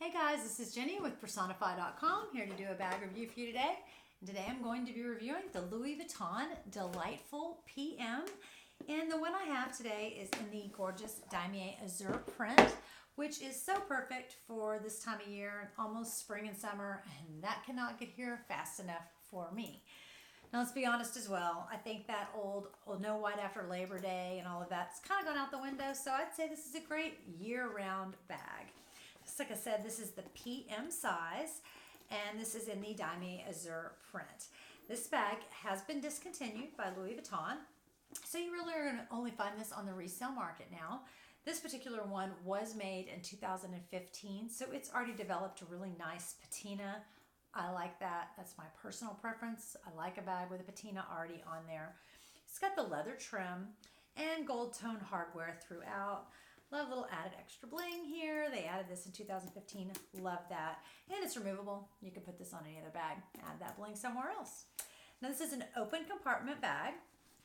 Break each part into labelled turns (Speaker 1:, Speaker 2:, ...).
Speaker 1: Hey guys, this is Jenny with Pursonify.com, here to do a bag review for you today. And today I'm going to be reviewing the Louis Vuitton Delightful PM. And the one I have today is in the gorgeous Damier Azur print, which is so perfect for this time of year, almost spring and summer, and that cannot get here fast enough for me. Now let's be honest as well, I think that old no white after Labor Day and all of that's kind of gone out the window, so I'd say this is a great year-round bag. Just like I said, this is the PM size, and this is in the Damier Azur print. This bag has been discontinued by Louis Vuitton, so you really are going to only find this on the resale market now. This particular one was made in 2015, so it's already developed a really nice patina. I like that. That's my personal preference. I like a bag with a patina already on there. It's got the leather trim and gold tone hardware throughout. Love a little added extra bling here. They added this in 2015. Love that. And it's removable. You can put this on any other bag. Add that bling somewhere else. Now this is an open compartment bag.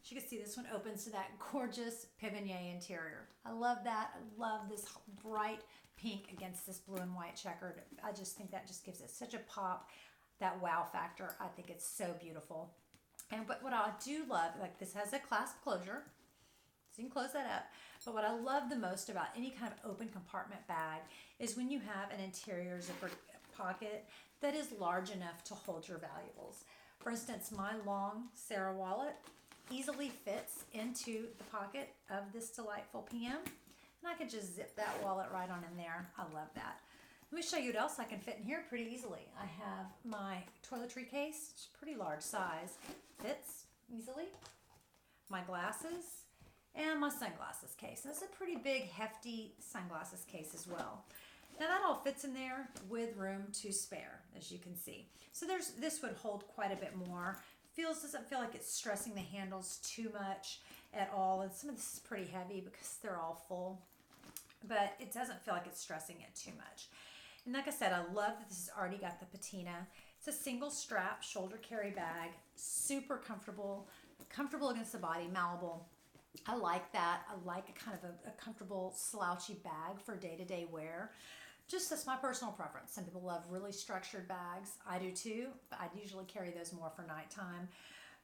Speaker 1: As you can see, this one opens to that gorgeous pivoine interior. I love that. I love this bright pink against this blue and white checkered. I just think that just gives it such a pop, that wow factor. I think it's so beautiful. But what I do love, like this has a clasp closure, so you can close that up. But what I love the most about any kind of open compartment bag is when you have an interior zipper pocket that is large enough to hold your valuables. For instance, my long Sarah wallet easily fits into the pocket of this delightful PM, and I can just zip that wallet right on in there. I love that. Let me show you what else I can fit in here pretty easily. I have my toiletry case, it's pretty large size, fits easily. My glasses, and my sunglasses case. That's a pretty big, hefty sunglasses case as well. Now that all fits in there with room to spare, as you can see. So this would hold quite a bit more. Doesn't feel like it's stressing the handles too much at all. And some of this is pretty heavy because they're all full, but it doesn't feel like it's stressing it too much. And like I said, I love that this has already got the patina. It's a single strap shoulder carry bag, super comfortable against the body, malleable. I like that. I like a kind of a comfortable slouchy bag for day-to-day wear. Just that's my personal preference. Some people love really structured bags. I do too, but I usually carry those more for nighttime.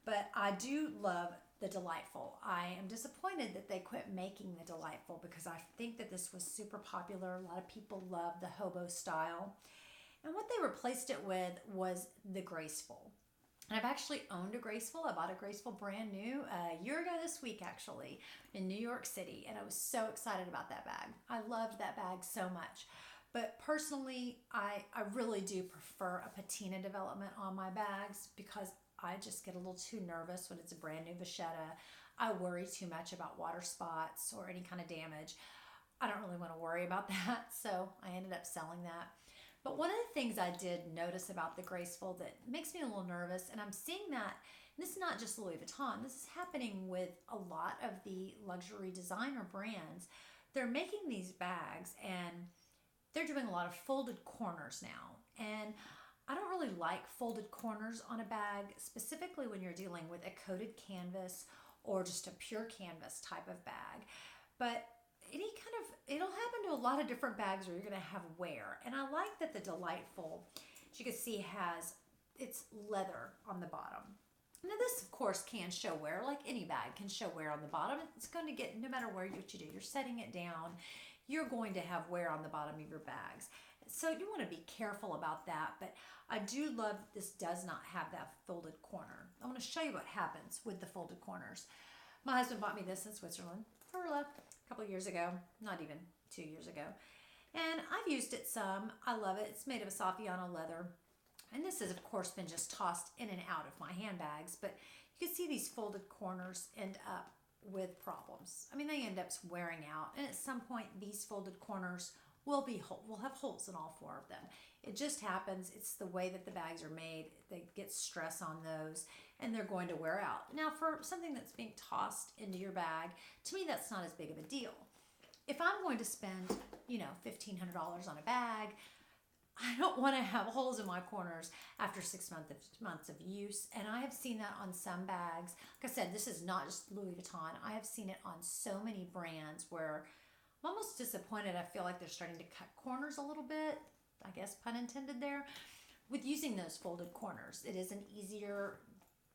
Speaker 1: But I do love the Delightful. I am disappointed that they quit making the Delightful because I think that this was super popular. A lot of people love the hobo style. And what they replaced it with was the Graceful. And I've actually owned a Graceful. I bought a Graceful brand new a year ago this week, actually, in New York City. And I was so excited about that bag. I loved that bag so much. But personally, I really do prefer a patina development on my bags because I just get a little too nervous when it's a brand new vachetta. I worry too much about water spots or any kind of damage. I don't really want to worry about that, so I ended up selling that. But one of the things I did notice about the Graceful that makes me a little nervous, and I'm seeing that, and this is not just Louis Vuitton, this is happening with a lot of the luxury designer brands. They're making these bags and they're doing a lot of folded corners now. And I don't really like folded corners on a bag, specifically when you're dealing with a coated canvas or just a pure canvas type of bag. But it'll happen to a lot of different bags where you're going to have wear. And I like that the Delightful, as you can see, has its leather on the bottom. Now this, of course, can show wear, like any bag can show wear on the bottom. It's going to get, no matter what you do, you're setting it down, you're going to have wear on the bottom of your bags. So you want to be careful about that, but I do love that this does not have that folded corner. I want to show you what happens with the folded corners. My husband bought me this in Switzerland for a couple of years ago, not even 2 years ago. And I've used it some. I love it. It's made of a Saffiano leather. And this has, of course, been just tossed in and out of my handbags. But you can see these folded corners end up with problems. I mean, they end up wearing out. And at some point, these folded corners will have holes in all four of them. It just happens. It's the way that the bags are made. They get stress on those, and they're going to wear out. Now, for something that's being tossed into your bag, to me, that's not as big of a deal. If I'm going to spend, $1,500 on a bag, I don't want to have holes in my corners after 6 months of use. And I have seen that on some bags. Like I said, this is not just Louis Vuitton. I have seen it on so many brands where I'm almost disappointed. I feel like they're starting to cut corners a little bit. I guess pun intended there, with using those folded corners. It is an easier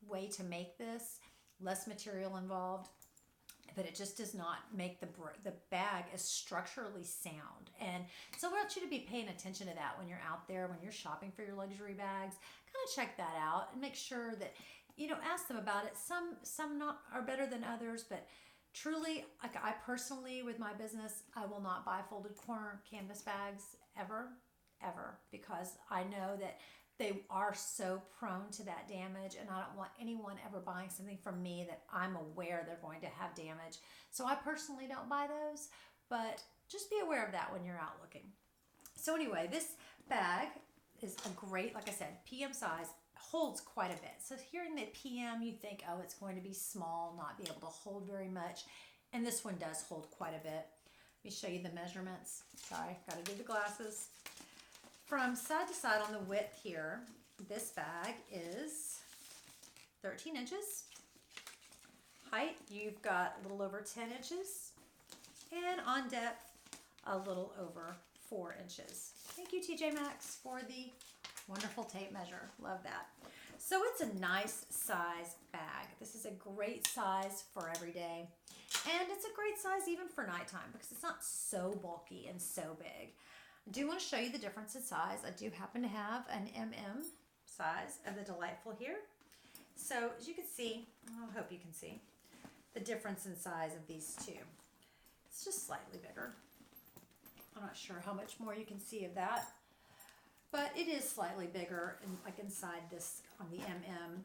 Speaker 1: way to make this, less material involved, but it just does not make the bag as structurally sound. And so I want you to be paying attention to that when you're out there, when you're shopping for your luxury bags. Kind of check that out and make sure that, ask them about it. Some not are better than others, but truly, like I personally, with my business, I will not buy folded corner canvas bags ever, because I know that they are so prone to that damage, and I don't want anyone ever buying something from me that I'm aware they're going to have damage. So I personally don't buy those, but just be aware of that when you're out looking. So anyway, this bag is a great, like I said, PM size, holds quite a bit. So hearing the PM, you think, oh, it's going to be small, not be able to hold very much. And this one does hold quite a bit. Let me show you the measurements. Sorry, got to do the glasses. From side to side on the width here, this bag is 13 inches. Height, you've got a little over 10 inches. And on depth, a little over 4 inches. Thank you, TJ Maxx, for the wonderful tape measure. Love that. So it's a nice size bag. This is a great size for every day. And it's a great size even for nighttime because it's not so bulky and so big. I do want to show you the difference in size. I do happen to have an MM size of the Delightful here. So as you can see, I hope you can see the difference in size of these two. It's just slightly bigger. I'm not sure how much more you can see of that, but it is slightly bigger, and like inside this on the MM,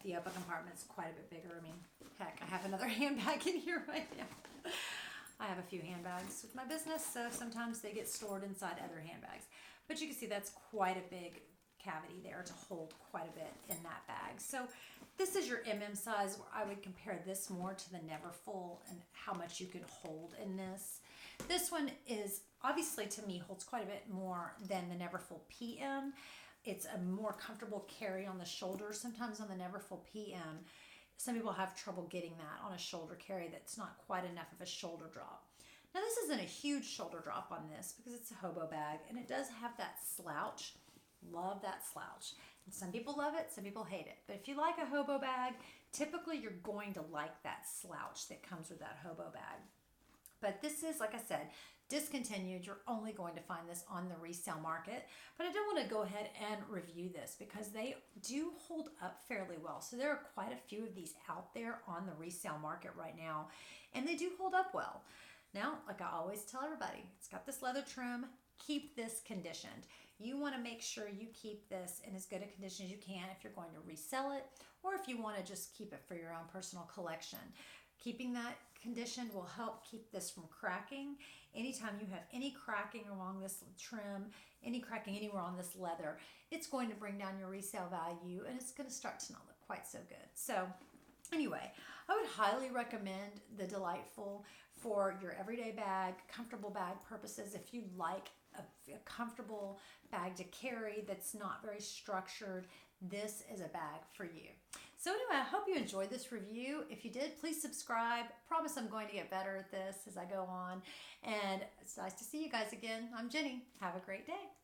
Speaker 1: the upper compartment's quite a bit bigger. I mean, heck, I have another handbag in here right now. I have a few handbags with my business, so sometimes they get stored inside other handbags. But you can see that's quite a big cavity there to hold quite a bit in that bag. So this is your MM size, where I would compare this more to the Neverfull and how much you can hold in this. This one is obviously, to me, holds quite a bit more than the Neverfull PM. It's a more comfortable carry on the shoulders. Sometimes on the Neverfull PM, some people have trouble getting that on a shoulder carry that's not quite enough of a shoulder drop. Now this isn't a huge shoulder drop on this because it's a hobo bag, and it does have that slouch. Love that slouch. And some people love it, some people hate it. But if you like a hobo bag, typically you're going to like that slouch that comes with that hobo bag. But this is, like I said, discontinued. You're only going to find this on the resale market. But I do want to go ahead and review this because they do hold up fairly well. So there are quite a few of these out there on the resale market right now, and they do hold up well. Now, like I always tell everybody, it's got this leather trim. Keep this conditioned. You want to make sure you keep this in as good a condition as you can if you're going to resell it, or if you want to just keep it for your own personal collection. Keeping that conditioned will help keep this from cracking. Anytime you have any cracking along this trim, any cracking anywhere on this leather, it's going to bring down your resale value, and it's going to start to not look quite so good. So anyway, I would highly recommend the Delightful for your everyday bag, comfortable bag purposes. If you like a comfortable bag to carry that's not very structured, this is a bag for you. So anyway, I hope you enjoyed this review. If you did, please subscribe. Promise I'm going to get better at this as I go on. And it's nice to see you guys again. I'm Jenny. Have a great day.